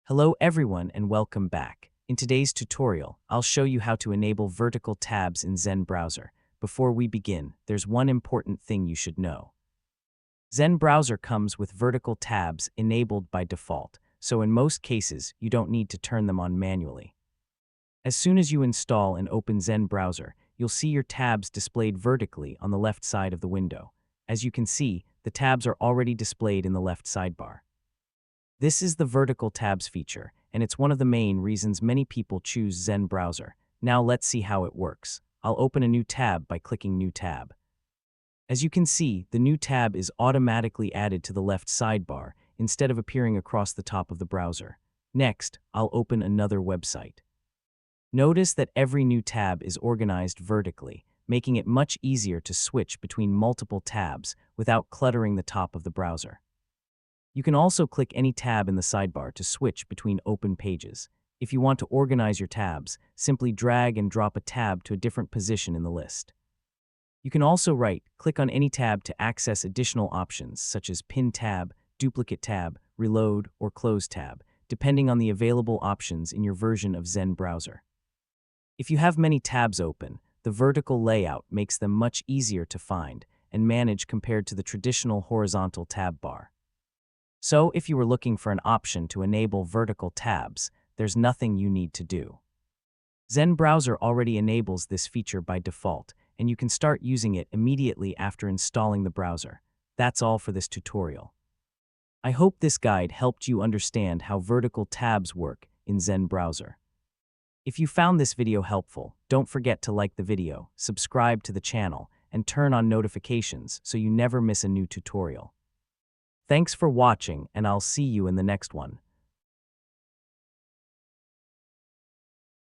Hello everyone and welcome back. In today's tutorial, I'll show you how to enable vertical tabs in Zen Browser. Before we begin, there's one important thing you should know. Zen Browser comes with vertical tabs enabled by default, so in most cases, you don't need to turn them on manually. As soon as you install and open Zen Browser, you'll see your tabs displayed vertically on the left side of the window. As you can see, the tabs are already displayed in the left sidebar. This is the vertical tabs feature, and it's one of the main reasons many people choose Zen Browser. Now let's see how it works. I'll open a new tab by clicking New Tab. As you can see, the new tab is automatically added to the left sidebar instead of appearing across the top of the browser. Next, I'll open another website. Notice that every new tab is organized vertically, making it much easier to switch between multiple tabs without cluttering the top of the browser. You can also click any tab in the sidebar to switch between open pages. If you want to organize your tabs, simply drag and drop a tab to a different position in the list. You can also right-click on any tab to access additional options such as Pin tab, Duplicate tab, Reload, or Close tab, depending on the available options in your version of Zen Browser. If you have many tabs open, the vertical layout makes them much easier to find and manage compared to the traditional horizontal tab bar. So, if you were looking for an option to enable vertical tabs, there's nothing you need to do. Zen Browser already enables this feature by default, and you can start using it immediately after installing the browser. That's all for this tutorial. I hope this guide helped you understand how vertical tabs work in Zen Browser. If you found this video helpful, don't forget to like the video, subscribe to the channel, and turn on notifications so you never miss a new tutorial. Thanks for watching, and I'll see you in the next one.